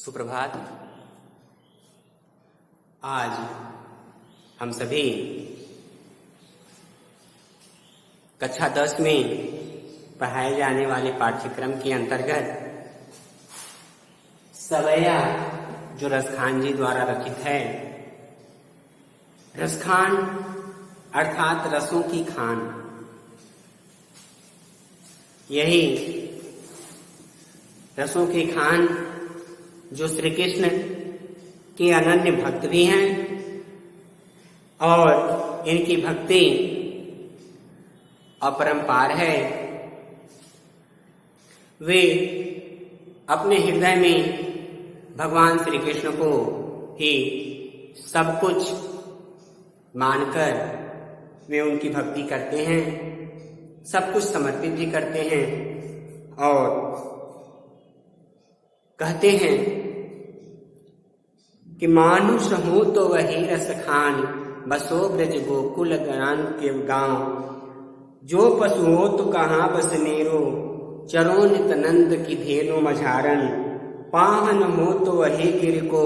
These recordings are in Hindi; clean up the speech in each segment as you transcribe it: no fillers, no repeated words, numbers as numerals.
सुप्रभात। आज हम सभी कक्षा 10 में पढ़ाए जाने वाले पाठ्यक्रम के अंतर्गत सवैया जो रसखान जी द्वारा रचित है, रसखान अर्थात रसों की खान, यही रसों की खान जो श्री कृष्ण के अनन्य भक्त भी हैं और इनकी भक्ति अपरंपार है। वे अपने हृदय में भगवान श्री कृष्ण को ही सब कुछ मानकर वे उनकी भक्ति करते हैं, सब कुछ समर्पित भी करते हैं और कहते हैं कि मानुष हो तो वही रस खान, बसो ब्रज गोकुल ज्ञान के गांव। जो पशु हो तो कहाँ बस मेरो, चरो नित नंद की धेनु मझारन। पाहन हो तो वही गिर को,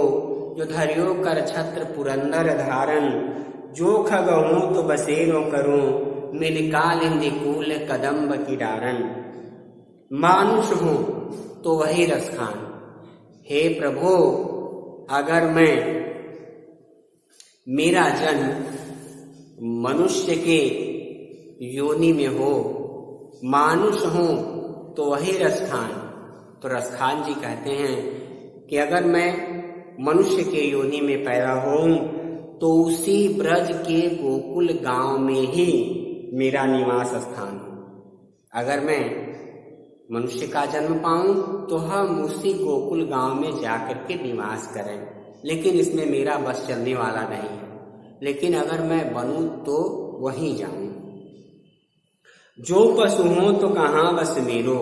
जो धरियो कर छत्र पुरंदर धारन। जो खग हो तो बसेरो करूं, मिल कालिंदी कूल कदम्ब की डारन। मानुष हो तो वही रस खान। हे प्रभु, अगर मेरा जन्म मनुष्य के योनि में हो, मानुष हो तो वही रसखान। तो रसखान जी कहते हैं कि अगर मैं मनुष्य के योनि में पैदा होऊं तो उसी ब्रज के गोकुल गांव में ही मेरा निवास स्थान हो। अगर मैं मनुष्य का जन्म पाऊं तो हम उसी गोकुल गांव में जाकर के निवास करें, लेकिन इसमें मेरा बस चलने वाला नहीं है। लेकिन अगर मैं बनूं तो वहीं जाऊं। जो पशु हो तो कहाँ बस मेरो,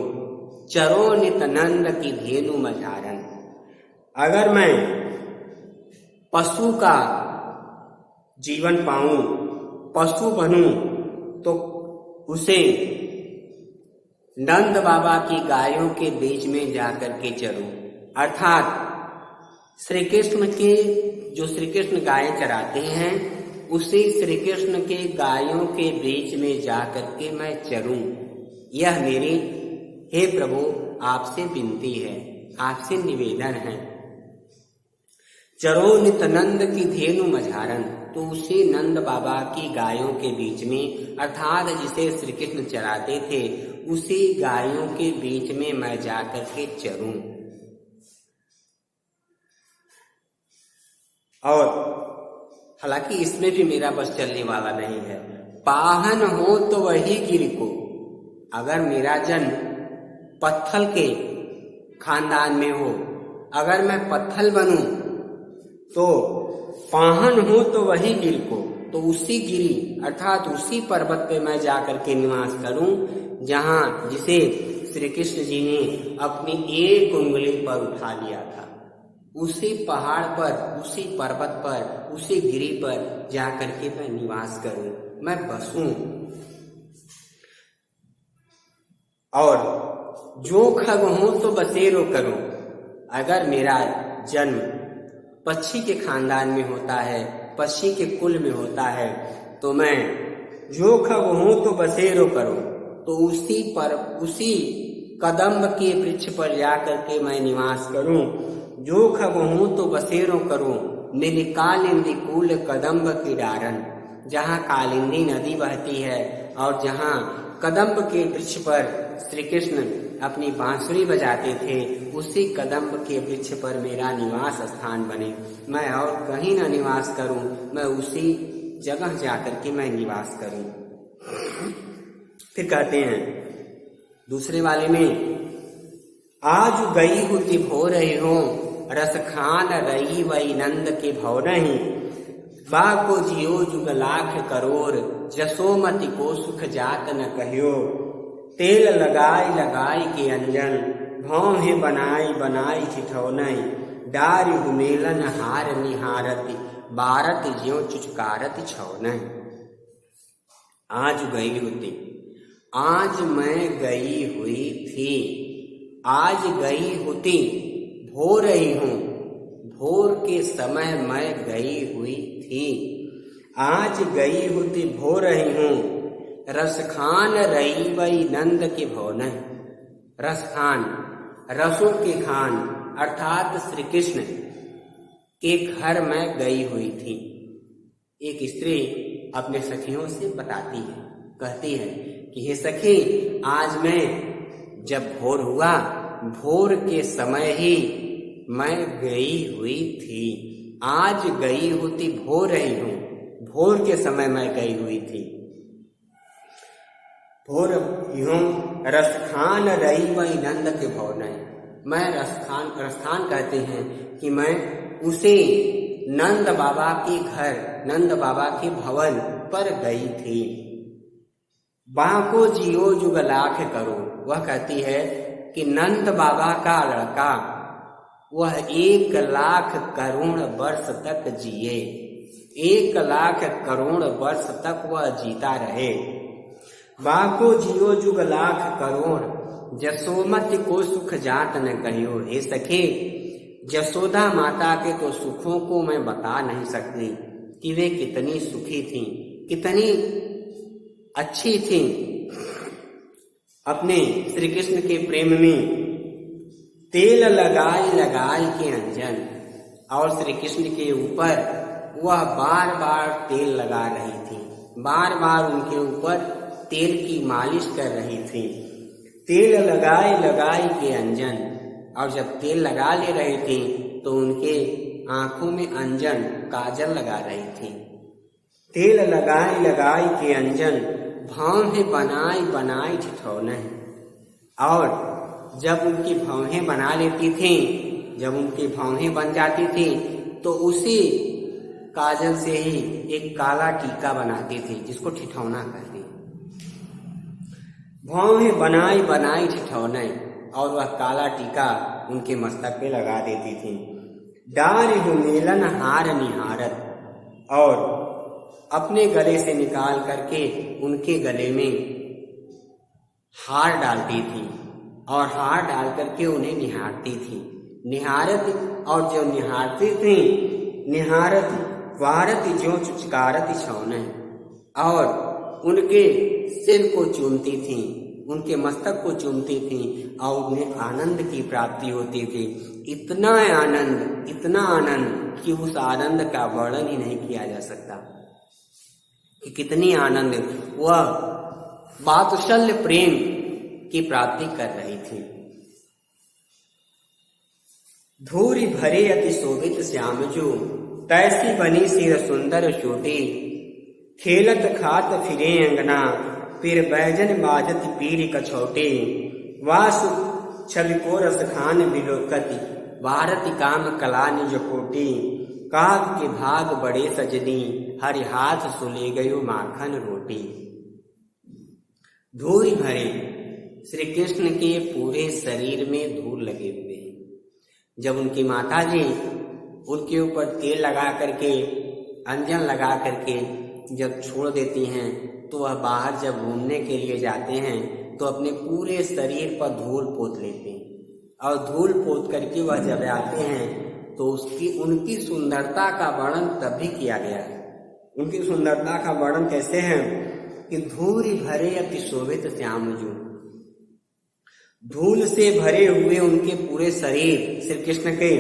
चरो नित नंद की धेनु मझारन। अगर मैं पशु का जीवन पाऊं, पशु बनूं, तो उसे नंद बाबा की गायों के बीच में जाकर के चरूं। अर्थात श्री कृष्ण के जो श्री कृष्ण गायें चराते हैं, उसी श्री कृष्ण के गायों के बीच में जाकर के मैं चरूं। यह मेरी हे प्रभु आपसे विनती है, आपसे निवेदन है। चरो नित नंद की धेनु मझारन, तो उसी नंद बाबा की गायों के बीच में, अर्थात जिसे श्री कृष्ण चराते थे, उसी गायों के बीच में मैं जाकर के चरूं। और हालांकि इसमें भी मेरा बस चलने वाला नहीं है। पाहन हो तो वही गिर को, अगर मेरा जन्म पत्थल के खानदान में हो, अगर मैं पत्थल बनूं तो पाहन हो तो वही गिर को, तो उसी गिरी अर्थात उसी पर्वत पे मैं जाकर के निवास करूं जहां जिसे श्री कृष्ण जी ने अपनी एक उंगली पर उठा लिया था। उसी पहाड़ पर, उसी पर्वत पर, उसी गिरी पर जाकर के मैं निवास करूं, मैं बसूं। और जो खग हो तो बसेरो करूं, अगर मेरा जन्म पक्षी के खानदान में होता है, पक्षी के कुल में होता है, तो मैं जो खग हूं तो बसेरो करूं, तो उसी कदम्ब के वृक्ष पर जाकर के मैं निवास करूं। जो खग हूं तो बसेरो करूं, मेरी कालिंदी कूल कदम्ब की डारन। जहां कालिंदी नदी बहती है और जहां कदम्ब के वृक्ष पर श्री कृष्ण अपनी बांसुरी बजाते थे, उसी कदम्ब के वृक्ष पर मेरा निवास स्थान बने। मैं और कहीं न निवास करूं, मैं उसी जगह जाकर के मैं निवास करूं। फिर कहते हैं दूसरे वाले में, आज गई हुति भो रही हो, रस खान रही वही नंद के भव नहीं। बा को जियो जुग लाख करोड़, जसोमति को सुख जात न कहियो। तेल लगाई लगाई के अंजन, भौं है बनाई बनाई चिठौनई। डारी हुमेलन हार निहारति, बारत ज्यों चुचकारत छौनई। आज गई हुती, आज मैं गई हुई थी, आज गई होती भो रही हूँ, भोर के समय मैं गई हुई थी, आज गई होती भो रही हूँ, रस खान रही वही नंद के भवन। रस खान, रसों के खान अर्थात श्री कृष्ण के घर में गई हुई थी। एक स्त्री अपने सखियों से बताती है, कहती है कि हे सखी, आज मैं जब भोर हुआ, भोर के समय ही मैं गई हुई थी, आज गई होती भो रही हूँ, भोर के समय मैं गई हुई थी। भोर यूं रस खान रही वही नंद के भवन। मैं रसखान कहते हैं कि मैं उसे नंद बाबा के घर, नंद बाबा के भवन पर गई थी। बाको जियो जुग लाख करो, वह कहती है कि नंद बाबा का लड़का वह 1 लाख करोड़ वर्ष तक जिए, 1 लाख करोड़ वर्ष तक वह जीता रहे। बाको जियो जुग लाख करोड़, जसोमति को सुख जात न कहियो। हे सखे, जसोदा माता के तो सुखों को मैं बता नहीं सकती कि वे कितनी सुखी थीं, कितनी अच्छी थीं। अपने श्री कृष्ण के प्रेम में तेल लगाई लगाई के अंजन, और श्री कृष्ण के ऊपर वह बार बार तेल लगा रही थी, बार बार उनके ऊपर तेल की मालिश कर रही थी। तेल लगाई लगाई के अंजन, और जब तेल लगा ले रही थी तो उनके आंखों में अंजन, काजल लगा रही थी। तेल लगाई लगाई के अंजन, भौहें बनाई बनाई ठिठौना। और जब उनकी भौहें बना लेती थी, जब उनकी भौहें बन जाती थी तो उसी काजल से ही एक काला टीका बनाती थी, जिसको ठिठौना कहती। भौहें बनाई बनाई ठिठौना, और वह काला टीका उनके मस्तक पे लगा देती थी। डार हो मेलन हार निहारत, और अपने गले से निकाल करके उनके गले में हार डालती थी, और हार डाल करके उन्हें निहारती थी। निहारत, और जो निहारती थी, निहारत वारत जो चुचकारत छौन, और उनके सिर को चूमती थी, उनके मस्तक को चूमती थी, और उन्हें आनंद की प्राप्ति होती थी। इतना आनंद कि उस आनंद का वर्णन ही नहीं किया जा सकता कि कितनी आनंद वह वात्सल्य प्रेम की प्राप्ति कर रही थी। धूरी भरे अति शोभित श्याम जो, तैसी बनी सिर सुंदर चोटी, खेलत खात फिरे अंगना, फिर बैजन बाजत पीर कछौटे, वासु छवि को रस खान बिलोकति, भारती काम कला निज कोटी, काग के भाग बड़े सजनी, हरि हाथ सुले गयो माखन रोटी। धूल भरे, श्री कृष्ण के पूरे शरीर में धूल लगे हुए हैं। जब उनकी माता जी उनके ऊपर तेल लगा करके, अंजन लगा करके जब छोड़ देती हैं, तो वह बाहर जब घूमने के लिए जाते हैं तो अपने पूरे शरीर पर धूल पोत लेते हैं, और धूल पोत करके वह जब आते हैं तो उनकी सुंदरता का वर्णन तब भी किया गया है। उनकी सुंदरता का वर्णन कैसे है कि धूल भरे अति शोभित श्याम जो, धूल से भरे हुए उनके पूरे शरीर श्री कृष्ण के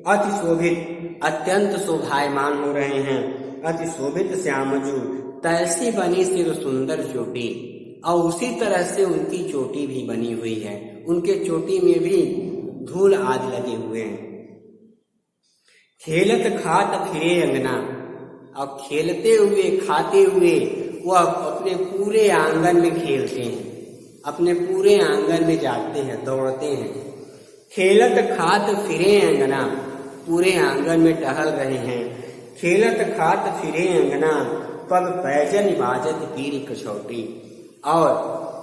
अति शोभित, अत्यंत शोभायमान हो रहे हैं। अति शोभित श्यामजू, तैसी बनी सिर सुंदर चोटी, और उसी तरह से उनकी चोटी भी बनी हुई है। उनके चोटी में भी धूल आदि लगे हुए हैं। खेलत खात फिरे अंगना, और खेलते हुए खाते हुए वह अपने पूरे आंगन में खेलते हैं, अपने पूरे आंगन में जाते हैं, दौड़ते हैं। खेलत खात फिरे अंगना, पूरे आंगन में टहल रहे हैं। खेलत खात फिरे अंगना, पग पैजन बाजत पीर कछौटी, और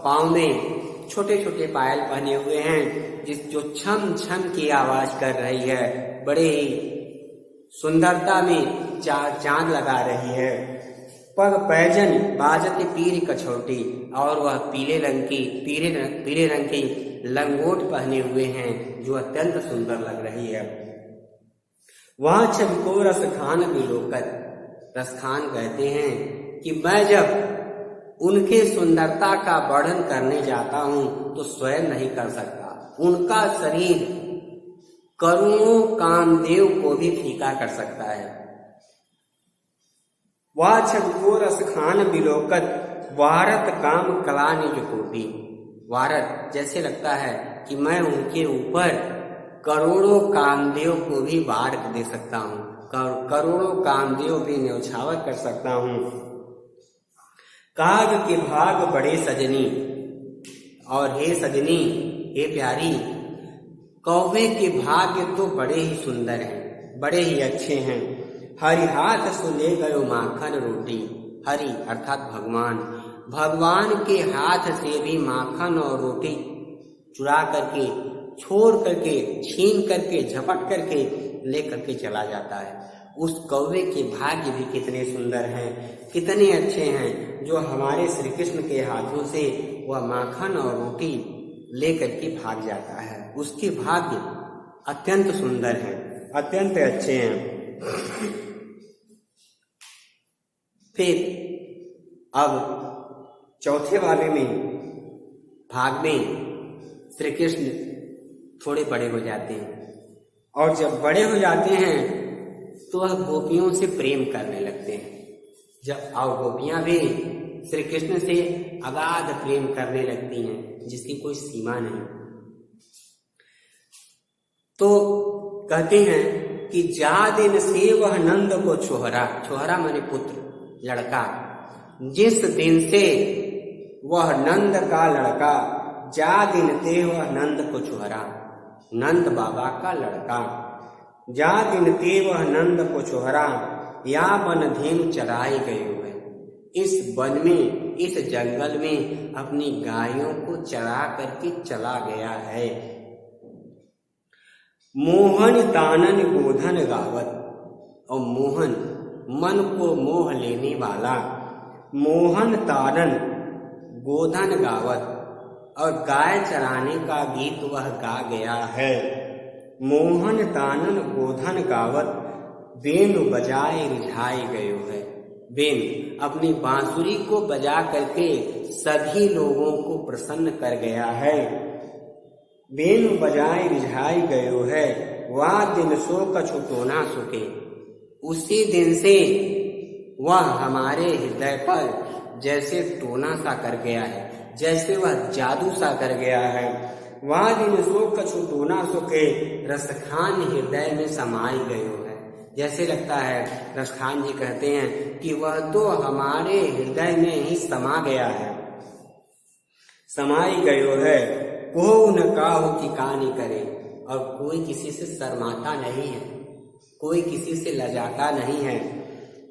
पाँव में छोटे छोटे पायल पहने हुए हैं, जो छम छम की आवाज कर रही है। बड़े ही सुंदरता में चांद लगा रही है। पग पैजन बाजत पीर कछौटी, और वह पीले रंग की लंगोट पहने हुए हैं, जो अत्यंत सुंदर लग रही है। वह छवि को रसखान बिलोकत, रसखान कहते हैं कि मैं जब उनके सुंदरता का वर्णन करने जाता हूं तो स्वयं नहीं कर सकता। उनका शरीर करोड़ों कामदेव को भी फीका कर सकता है। वह छवि को रसखान बिलोकत, वारत काम कला निज कोटि। वारत जैसे लगता है कि मैं उनके ऊपर करोड़ों कामदेव को भी वार दे सकता हूँ, करोड़ों कामदेव भी न्यौछावर कर सकता हूँ। काग के भाग बड़े सजनी, और हे सजनी, हे प्यारी, कौवे के भाग्य तो बड़े ही सुंदर हैं, बड़े ही अच्छे हैं। हरि हाथ से ले गयो माखन रोटी, हरि अर्थात भगवान, भगवान के हाथ से भी माखन और रोटी चुरा करके, छोड़ करके, छीन करके, झपट करके ले करके चला जाता है। उस कौवे के भाग्य भी कितने सुंदर हैं, कितने अच्छे हैं, जो हमारे श्री कृष्ण के हाथों से वह माखन और रोटी ले करके भाग जाता है। उसके भाग्य अत्यंत सुंदर हैं, अत्यंत अच्छे हैं। फिर अब चौथे वाले में भाग में श्री कृष्ण थोड़े बड़े हो जाते हैं, और जब बड़े हो जाते हैं तो वह गोपियों से प्रेम करने लगते हैं। जब और गोपियां भी श्री कृष्ण से अगाध प्रेम करने लगती हैं, जिसकी कोई सीमा नहीं। तो कहते हैं कि जा दिन से वह नंद को छोहरा, छोहरा माने पुत्र, लड़का, जिस दिन से वह नंद का लड़का, जा दिन ते वह नंद को छोहरा, नंद बाबा का लड़का, जा दिन ते वह नंद को छोहरा, या वन धेनु चराए गए हुए, इस वन में, इस जंगल में अपनी गायों को चरा करके चला गया है। मोहन तानन गोधन गावत, और मोहन मन को मोह लेने वाला, मोहन तानन गोधन गावत, और गाय चराने का गीत वह गा गया है। मोहन तानन गोधन गावत, वेणु बजाए रिझाए गयो है। वेणु अपनी बांसुरी को बजा करके सभी लोगों को प्रसन्न कर गया है। वेणु बजाए रिझाए गयो है, वह दिन सो कछु टोना सुके, उसी दिन से वह हमारे हृदय पर जैसे टोना सा कर गया है, जैसे वह जादू सा कर गया है। वह दिन सो कछु टोना सुके, रसखान हृदय में समाई गयो है। जैसे लगता है, रसखान जी कहते हैं कि वह तो हमारे हृदय में ही समा गया है, समाई गयो है। को न काहू की कहानी करे, और कोई किसी से शर्माता नहीं है, कोई किसी से लजाता नहीं है।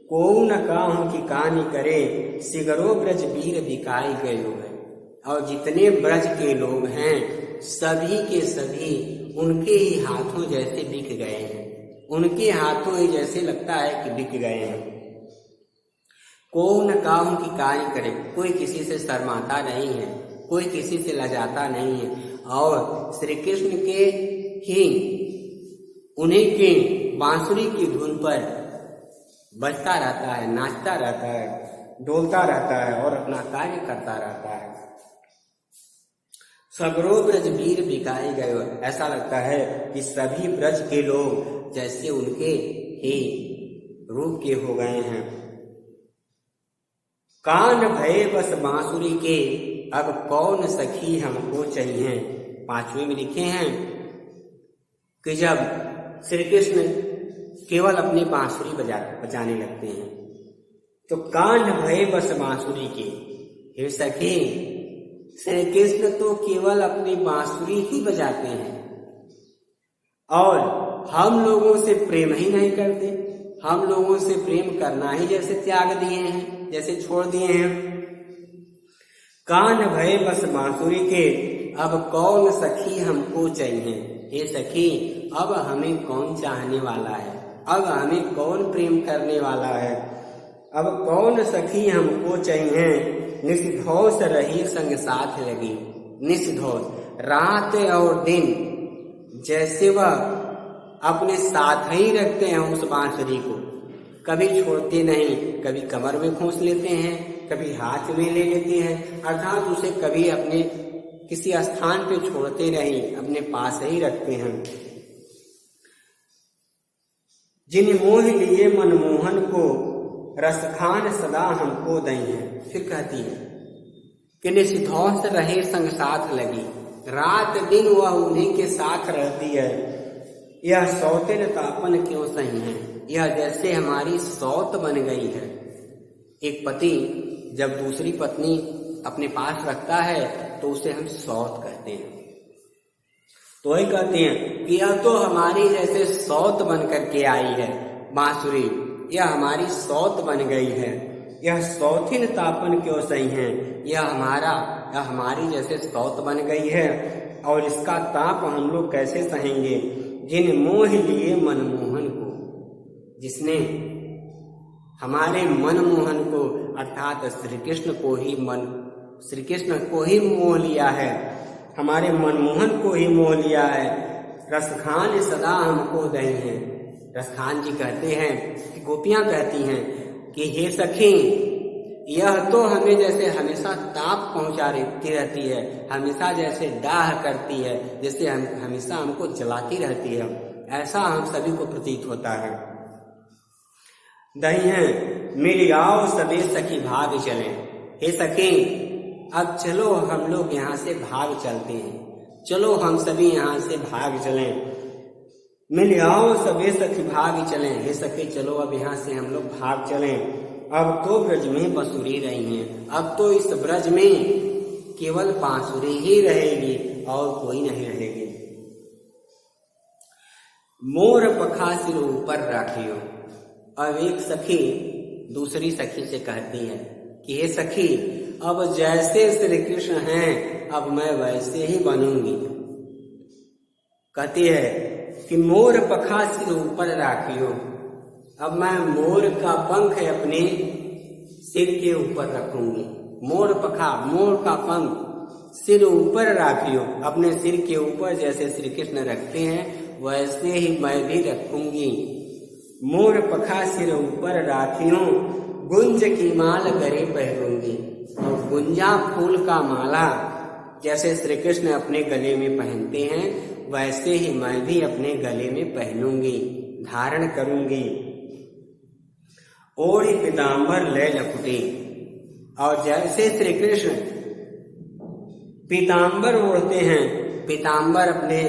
को न काहू की कहानी करे, सिगरो ब्रज वीर बिकाई गयो है। और जितने ब्रज के लोग हैं सभी के सभी उनके ही हाथों जैसे बिक गए हैं, उनके हाथों ही जैसे लगता है कि बिक गए हैं। को न काहू की कहानी करे, कोई किसी से शर्माता नहीं है, कोई किसी से लजाता नहीं है, और श्री कृष्ण के ही उन्हीं के बांसुरी की धुन पर बजता रहता है, नाचता रहता है, डोलता रहता है और अपना कार्य करता रहता है। सगरो ब्रज वीर बिकाए गए, ऐसा लगता है कि सभी ब्रज के लोग जैसे उनके ही रूप के हो गए हैं। कान भय बस बांसुरी के, अब कौन सखी हमको चाहिए। पांचवें में लिखे हैं कि जब श्री कृष्ण केवल अपनी बांसुरी बजाने लगते हैं तो कान भय बस बांसुरी के, हे सखी, श्री कृष्ण तो केवल अपनी बांसुरी ही बजाते हैं और हम लोगों से प्रेम ही नहीं करते। हम लोगों से प्रेम करना ही जैसे त्याग दिए हैं, जैसे छोड़ दिए हैं। कान भय बस बांसुरी के, अब कौन सखी हमको चाहिए। हे सखी, अब हमें कौन चाहने वाला है, अब हमें कौन प्रेम करने वाला है, अब कौन सखी हमको चाहिए। निषिधौष रही संग साथ लगी, निषिधौष रात और दिन जैसे वह अपने साथ ही रखते हैं उस बांसुरी को, कभी छोड़ते नहीं, कभी कमर में खोस लेते हैं, कभी हाथ में ले लेते हैं, अर्थात उसे कभी अपने किसी स्थान पे छोड़ते नहीं, अपने पास ही रखते हैं। जिन मोह लिए मनमोहन को रसखान सदा हमको दई है। फिर कहती है कि निष्धौष रहे संग साथ लगी, रात दिन वह उन्हीं के साथ रहती है। यह सौतेन तापन क्यों सही है, यह जैसे हमारी सौत बन गई है। एक पति जब दूसरी पत्नी अपने पास रखता है तो उसे हम सौत कहते हैं। तो वही कहते हैं कि यह तो हमारी जैसे सौत बन करके आई है बांसुरी, यह हमारी सौत बन गई है। यह सौथिन तापन क्यों सही है, यह हमारी जैसे सौत बन गई है और इसका ताप हम लोग कैसे सहेंगे। जिन मोह लिए मनमोहन को, जिसने हमारे मनमोहन को अर्थात श्री कृष्ण को ही मोह लिया है, हमारे मनमोहन को ही मोह लिया है। रसखान सदा हमको दही है। रसखान जी कहते हैं कि गोपियां कहती हैं कि हे सखी, यह तो हमें जैसे हमेशा ताप पहुंचाती रहती है, हमेशा जैसे दाह करती है, जैसे हमेशा हमको जलाती रहती है, ऐसा हम सभी को प्रतीत होता है। दही है मिल आओ सबे सखी भाग चले। हे सखी, अब चलो हम लोग यहाँ से भाग चलते हैं, चलो हम सभी यहाँ से भाग चलें। मिल आओ सबे सखी भाग चलें। हे सखी, चलो अब यहाँ से हम लोग भाग चलें। अब तो ब्रज में बांसुरी रही हैं, अब तो इस ब्रज में केवल बांसुरी ही रहेगी और कोई नहीं रहेगी। मोर पखा सिर ऊपर राखियो। अब एक सखी दूसरी सखी से कहती है कि हे सखी, अब जैसे श्री कृष्ण हैं अब मैं वैसे ही बनूंगी। कहती है कि मोर पखा सिर ऊपर राखियो, अब मैं मोर का पंख अपने सिर के ऊपर रखूंगी। मोर पखा, मोर का पंख सिर ऊपर राखियो, अपने सिर के ऊपर जैसे श्री कृष्ण रखते हैं वैसे ही मैं भी रखूंगी। मोर पखा सिर ऊपर राखियो, गुंज की माल गले पहनूंगी। और गुंजा फूल का माला जैसे श्री कृष्ण अपने गले में पहनते हैं वैसे ही मैं भी अपने गले में पहनूंगी, धारण करूंगी। ओढ़ी पीताम्बर ले लकुटी। और जैसे श्री कृष्ण पीताम्बर ओढ़ते हैं, पीताम्बर अपने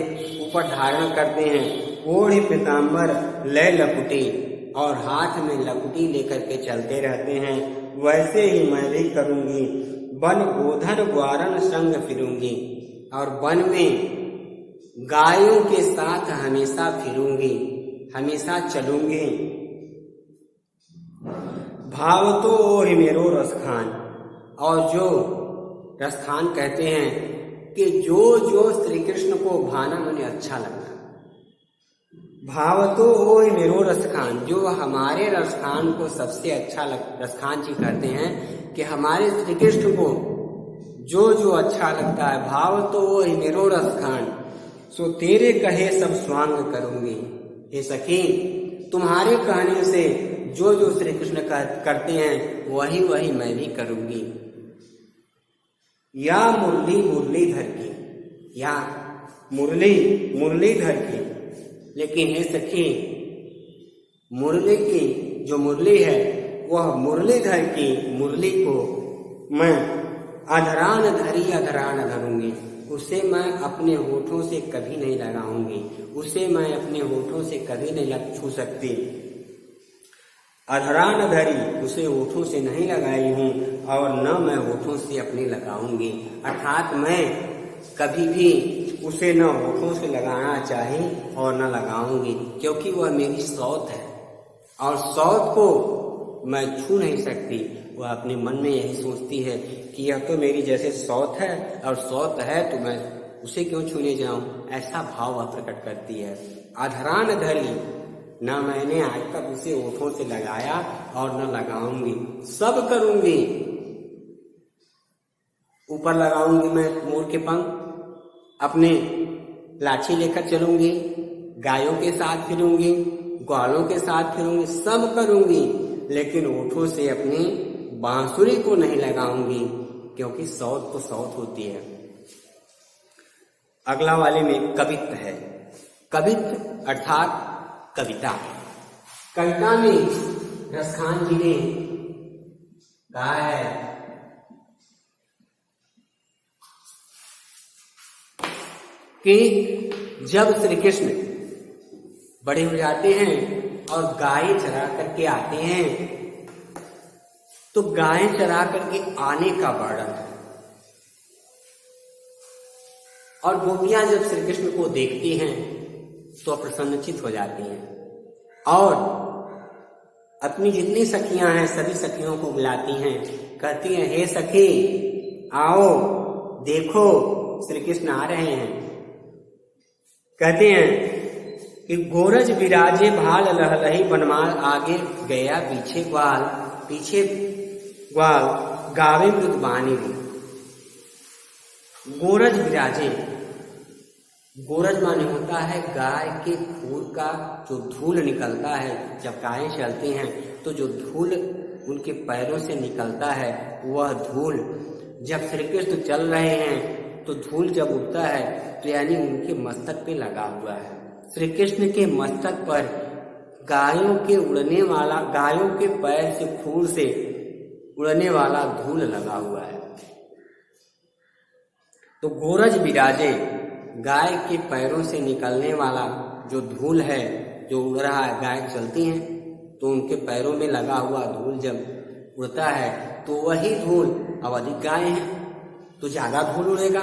ऊपर धारण करते हैं, ओढ़ी पीताम्बर ले लकुटी, और हाथ में लकुटी लेकर के चलते रहते हैं, वैसे ही मैं भी करूंगी। वन गोधन ग्वारन संग फिरूंगी, और वन में गायों के साथ हमेशा फिरूंगी, हमेशा चलूंगी। भाव तो ओहि मेरो रसखान। और जो रसखान कहते हैं कि जो जो श्री कृष्ण को भाना मुझे अच्छा लगता। भाव तो ओहि मेरो रसखान, जो हमारे रसखान को सबसे अच्छा रसखान जी कहते हैं कि हमारे श्री कृष्ण को जो जो अच्छा लगता है, भाव तो ओहि मेरो रसखान, सो तेरे कहे सब स्वांग करूंगी। हे सखी, तुम्हारे कहने से जो जो श्री कृष्ण करते हैं वही वही मैं भी करूंगी। या मुरली मुरलीधर की, या मुरली मुरलीधर की। लेकिन हे सखी, मुरली की जो मुरली है वह मुरलीधर की मुरली को मैं अधरान धरी अधरान धरूंगी, उसे मैं अपने होठों से कभी नहीं लगाऊंगी, उसे मैं अपने होठों से कभी नहीं छू सकती। अधरान धरी, उसे होठों से नहीं लगाई हूँ और न मैं होठों से अपने लगाऊंगी, अर्थात मैं कभी भी उसे न होठों से लगाना चाहे और न लगाऊंगी, क्योंकि वह मेरी सौत है और सौत को मैं छू नहीं सकती। वह अपने मन में यही सोचती है कि यह तो मेरी जैसे सौत है और सौत है तो मैं उसे क्यों छूने जाऊं, ऐसा भाव वह प्रकट करती है। अधरान धरी, न मैंने आज तक उसे ओठों से लगाया और न लगाऊंगी, सब करूंगी। ऊपर लगाऊंगी मैं मोर के पंख, अपने लाठी लेकर चलूंगी, गायों के साथ फिरूंगी, ग्वालों के साथ फिरूंगी, सब करूंगी, लेकिन ओठों से अपनी बांसुरी को नहीं लगाऊंगी, क्योंकि सौत तो सौत होती है। अगला वाले में कवित्व है। कवित्व अर्थात कविता। कविता में रसखान जी ने कहा है कि जब श्री कृष्ण बड़े हो जाते हैं और गाय चरा करके आते हैं, तो गाय चरा करके आने का वर्णन है। और गोपियां जब श्री कृष्ण को देखती हैं तो प्रसन्नचित हो जाती हैं और अपनी जितनी सखियां हैं सभी सखियों को बुलाती हैं, कहती हैं, हे सखी आओ देखो श्री कृष्ण आ रहे हैं। कहते हैं कि गोरज विराजे भाल लहलही बनमाल, आगे गया पीछे ग्वाल, पीछे ग्वाल गावे मृदुबानी। गोरज विराजे, गोरज माने होता है गाय के खूर का जो धूल निकलता है। जब गायें चलती हैं तो जो धूल उनके पैरों से निकलता है, वह धूल जब श्री कृष्ण चल रहे हैं तो धूल जब उड़ता है तो यानी उनके मस्तक पे लगा हुआ है। श्री कृष्ण के मस्तक पर गायों के उड़ने वाला, गायों के पैर से खूर से उड़ने वाला धूल लगा हुआ है। तो गोरज विराजे, गाय के पैरों से निकलने वाला जो धूल है जो उड़ रहा है, गाय चलती हैं तो उनके पैरों में लगा हुआ धूल जब उड़ता है तो वही धूल, अब अधिक गाय है तो ज्यादा धूल उड़ेगा।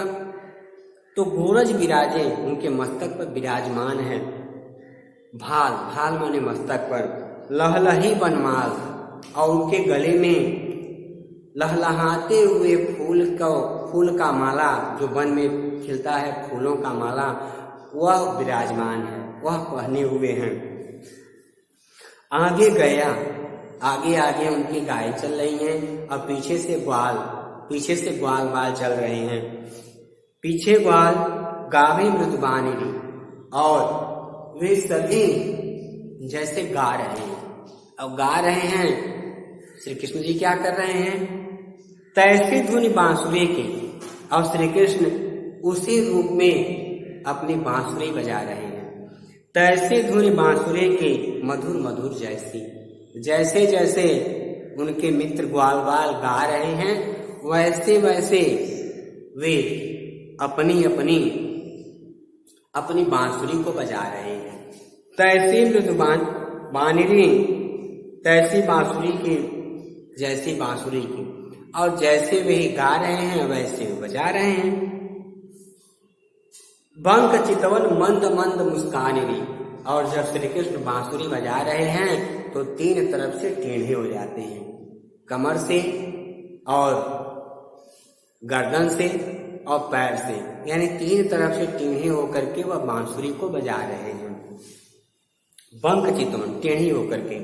तो गोरज विराजे, उनके मस्तक पर विराजमान है। भाल, भाल माने मस्तक पर, लहलही बनमाल, और उनके गले में लहलहाते हुए फूल का माला, जो वन में खिलता है फूलों का माला, वह विराजमान है, वह पहने हुए हैं। आगे गया, आगे आगे उनकी गाय चल रही हैं और पीछे से ग्वाल बाल चल रहे हैं। पीछे ग्वाल गावे मृदुबानी, और वे सभी जैसे गा रहे हैं। अब गा रहे हैं, श्री कृष्ण जी क्या कर रहे हैं? तैसे धुन बांसुरी की, और श्री कृष्ण उसी रूप में अपनी बांसुरी बजा रहे हैं। तैसे धुन बांसुरी की मधुर मधुर जैसी, जैसे जैसे उनके मित्र ग्वाल बाल गा रहे हैं वैसे वैसे वे अपनी अपनी अपनी बांसुरी को बजा रहे हैं। तैसी मृदुबान बानिरी, तैसी बांसुरी की, जैसी बांसुरी की, और जैसे वे गा रहे हैं वैसे वे बजा रहे हैं। बंक चितवन मंद मंद मुस्कानेरी, और जब श्री कृष्ण बांसुरी बजा रहे हैं तो तीन तरफ से टेढ़े हो जाते हैं, कमर से और गर्दन से और पैर से, यानी तीन तरफ से टेढ़े होकर के वह बांसुरी को बजा रहे हैं। बंक चितवन, टेढ़ी होकर के,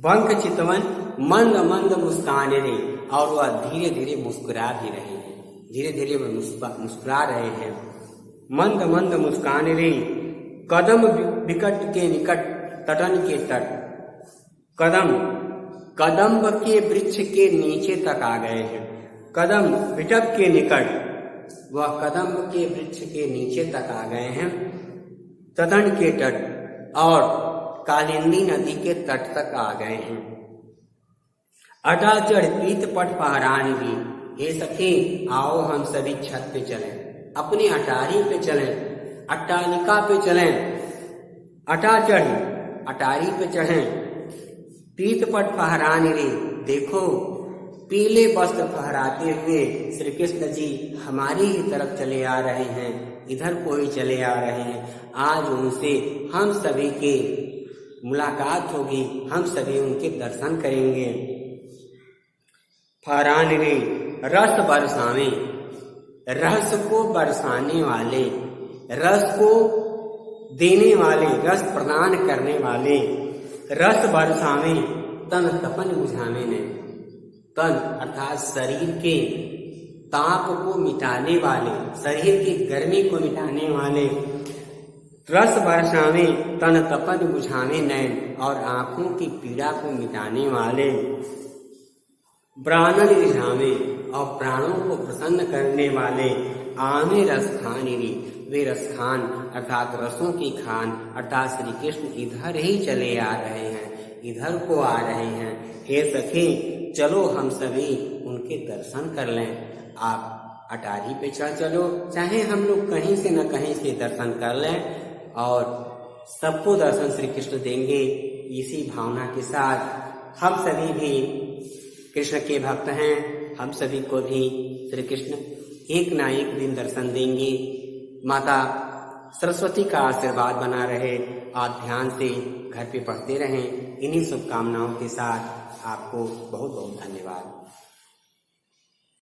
बंक चितवन मंद मंद मुस्कानेरी, और वह धीरे धीरे मुस्कुरा भी रहे हैं, धीरे धीरे वह मुस्कुरा रहे हैं। मंद मंद मुस्कानेरी, कदम विकट के निकट तटन के तट, कदम के वृक्ष के नीचे तक आ गए हैं। कदम विटप के निकट, वह कदम के वृक्ष के नीचे तक आ गए हैं। तटन के तट, और कालिंदी नदी के तट तक आ गए हैं। अटा चढ़ पीत पट पहरानी भी, हे सखी आओ हम सभी छत पे चलें, अपनी अटारी पे चलें, अट्टालिका पे चलें, अटा चढ़ अटारी पे चढ़ें। पीत पट फहराने रे, देखो पीले वस्त्र फहराते हुए श्री कृष्ण जी हमारी ही तरफ चले आ रहे हैं, इधर को ही चले आ रहे हैं। आज उनसे हम सभी के मुलाकात होगी, हम सभी उनके दर्शन करेंगे। फहराने रे, रस बरसावे, रस को बरसाने वाले, रस को देने वाले, रस प्रदान करने वाले। रस बरसावे तन तपन बुझावे ने, तन अर्थात शरीर के ताप को मिटाने वाले, शरीर की गर्मी को मिटाने वाले, रस बरसावे तन तपन बुझावे नैन, और आंखों की पीड़ा को मिटाने वाले, प्राणन रिझावे और प्राणों को प्रसन्न करने वाले, आमे रस खानिरी, वे रस खान अर्थात रसों की खान अर्थात श्री कृष्ण इधर ही चले आ रहे हैं, इधर को आ रहे हैं। हे सखी चलो हम सभी उनके दर्शन कर लें। आप अटारी पे चलो, चाहे हम लोग कहीं से न कहीं से दर्शन कर लें और सबको दर्शन श्री कृष्ण देंगे। इसी भावना के साथ हम सभी भी कृष्ण के भक्त हैं, हम सभी को भी श्री कृष्ण एक ना एक दिन दर्शन देंगे। माता सरस्वती का आशीर्वाद बना रहे। आप ध्यान से घर पे पढ़ते रहें। इन्हीं शुभकामनाओं के साथ आपको बहुत बहुत धन्यवाद।